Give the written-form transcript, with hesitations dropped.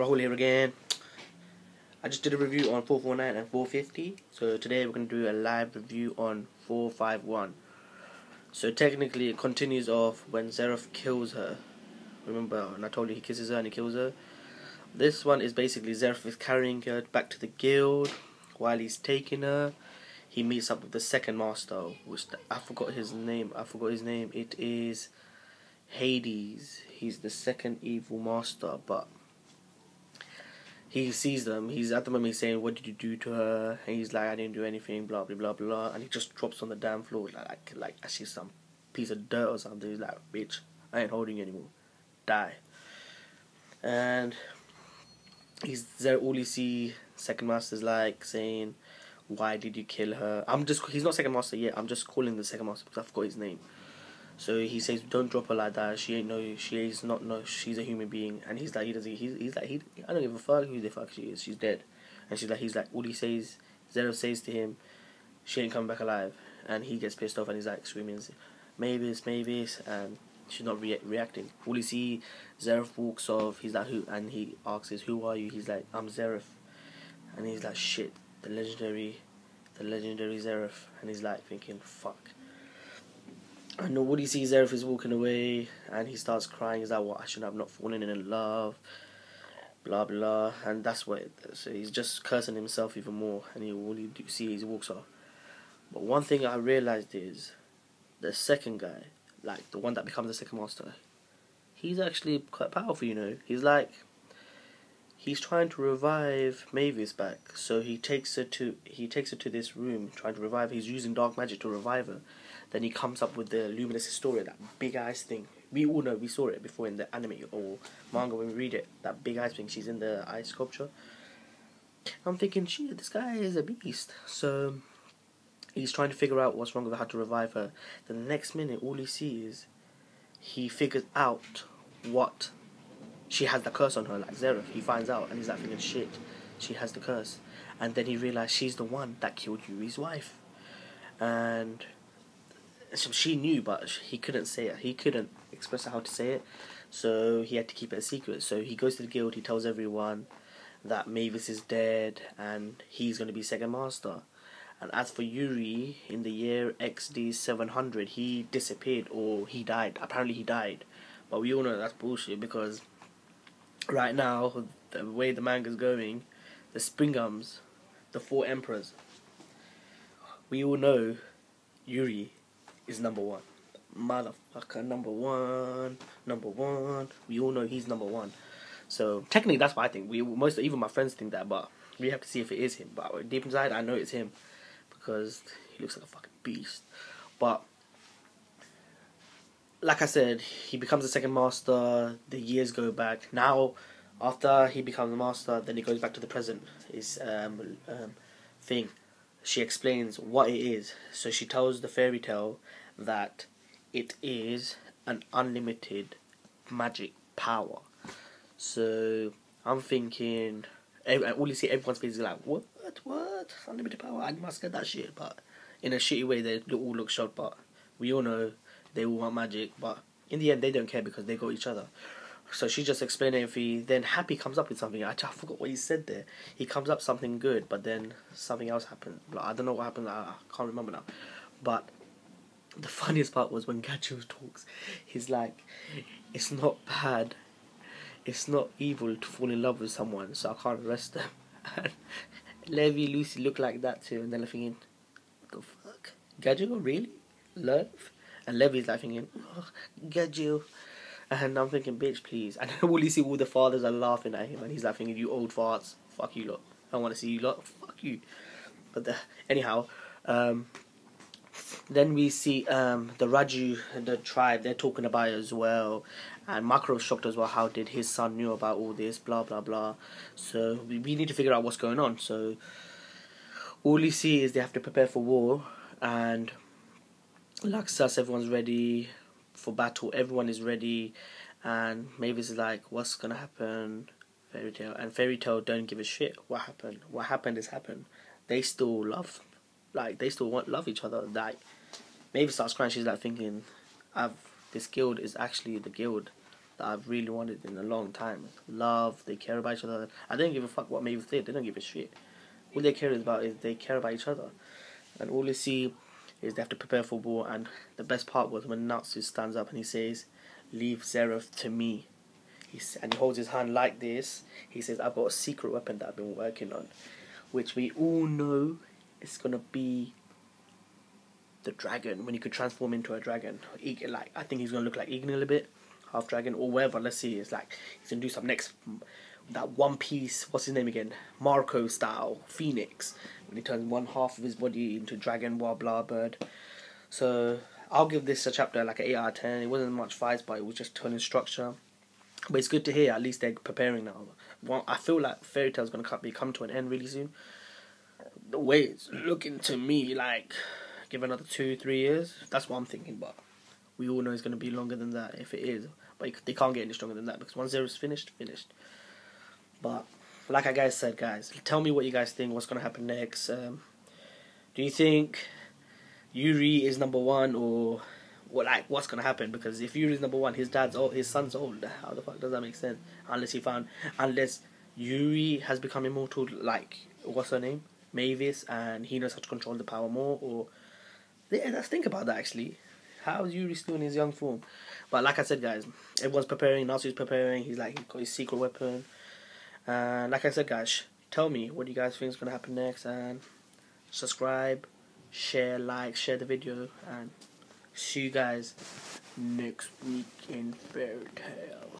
Rahul here again. I just did a review on 449 and 450, so today we're going to do a live review on 451. So technically it continues off when Zeref kills her. Remember, and I told you he kisses her and he kills her. This one is basically Zeref is carrying her back to the guild. While he's taking her, he meets up with the second master, which I forgot his name. It is Hades. He's the second evil master, but he sees them. He's at the moment saying, "What did you do to her?" And he's like, "I didn't do anything." Blah blah blah blah. And he just drops on the damn floor like actually some piece of dirt or something. He's like, "Bitch, I ain't holding you anymore. Die." And he's there. All you see, second master's like saying, "Why did you kill her?" He's not second master yet. I'm just calling the second master because I forgot his name. So he says, "Don't drop her like that. She's a human being." And he's like, I don't give a fuck who the fuck she is. She's dead. And he's like, all he says, Zeref says to him, "She ain't coming back alive." And he gets pissed off and he's like screaming, "Mavis, Mavis," and she's not reacting. All you see, Zeref walks off. He's like, "Who?" And he asks, "Who are you?" He's like, "I'm Zeref." And he's like, "Shit, the legendary Zeref." And he's like thinking, "Fuck." And what do you see? Zeref is walking away and he starts crying. He's like, "What? I should have not fallen in love." Blah blah. And that's what. So he's just cursing himself even more. And all you do see is he walks off. But one thing I realized is the second guy, like the one that becomes the second master, he's actually quite powerful. He's trying to revive Mavis back. So he takes her to this room trying to revive her. He's using dark magic to revive her. Then he comes up with the Luminous Historia, that big eyes thing. We all know, we saw it before in the anime or manga when we read it. That big eyes thing, she's in the eye sculpture. I'm thinking, shit, this guy is a beast. So he's trying to figure out what's wrong with her, how to revive her. Then the next minute, all he sees, he figures out what she has the curse on her, like Zeref. He finds out and he's like thinking, shit, she has the curse. And then he realized she's the one that killed Yuri's wife. And so she knew, but he couldn't say it. He couldn't express how to say it, so he had to keep it a secret. So he goes to the guild. He tells everyone that Mavis is dead and he's going to be second master. And as for Yuri, in the year XD 700, he disappeared or he died. Apparently he died, but we all know that's bullshit because right now, the way the manga's going, the Springums, the 4 emperors, we all know Yuri is number one. Motherfucker, number one. We all know he's number one. So technically that's what I think. Even my friends think that, but we have to see if it is him. But deep inside I know it's him because he looks like a fucking beast. But like I said, he becomes the second master, the years go back. Now after he becomes the master, then he goes back to the present. His thing. She explains what it is. So she tells the fairy tale that it is an unlimited magic power. So I'm thinking, all you see, everyone's face is like, what? Unlimited power? I must get that shit. But in a shitty way, they all look shocked. But we all know they all want magic. But in the end, they don't care because they got each other. So she just explained everything. Then Happy comes up with something. I forgot what he said there. He comes up something good, but then something else happened. Like, I don't know what happened. I can't remember now. But the funniest part was when Gacho talks. He's like, "It's not bad. It's not evil to fall in love with someone, so I can't arrest them." And Levi, Lucy look like that too. And then I'm thinking, what the fuck? Gacho, really? Love? And Levi's like thinking, "Oh, Gacho." And I'm thinking, bitch, please. And then all you see, all the fathers are laughing at him. And he's like thinking, "You old farts. Fuck you lot. I don't want to see you lot. Fuck you." But anyhow, then we see the Raju, the tribe, they're talking about it as well. And Makarov shocked as well, how did his son knew about all this, blah, blah, blah. So we need to figure out what's going on. So all you see is they have to prepare for war. And like sus, everyone's ready for battle. Everyone is ready. And Mavis is like, what's going to happen? Fairy Tail. And Fairy Tail don't give a shit what happened. What happened is happened. They still love, they still love each other. Mavis starts crying. She's like thinking, this guild is actually the guild that I've really wanted in a long time. Love, they care about each other. I don't give a fuck what Mavis did. They don't give a shit. All they care about is they care about each other. And all they see is they have to prepare for war. And the best part was when Natsu stands up and he says, "Leave Zeref to me." And he holds his hand like this. He says, "I've got a secret weapon that I've been working on," which we all know is going to be the dragon, when he could transform into a dragon. Like, I think he's going to look like Egan a little bit, half dragon or whatever. Let's see. It's like he's going to do some next, that One Piece, what's his name again? Marco style, Phoenix, when he turns one half of his body into dragon, blah blah bird. So I'll give this a chapter like an 8 out of 10. It wasn't much fights, but it was just turning structure. But it's good to hear at least they're preparing now. Well, I feel like Fairy Tail's going to come to an end really soon. The way it's looking to me, like, give another 2-3 years. That's what I'm thinking, but we all know it's going to be longer than that if it is. But they can't get any stronger than that, because once Zero is finished. But like I said, guys, tell me what you guys think. What's going to happen next? Do you think Yuri is number 1, or what's going to happen? Because if Yuri is number 1, his son's old. How the fuck does that make sense? Unless Yuri has become immortal, like, what's her name? Mavis, and he knows how to control the power more, or... Yeah, let's think about that, actually. How is Yuri still in his young form? But like I said, guys, everyone's preparing. Natsu's preparing. He's got his secret weapon. And like I said, guys, tell me what do you guys think is going to happen next. And subscribe, share, share the video. And see you guys next week in Fairy Tail.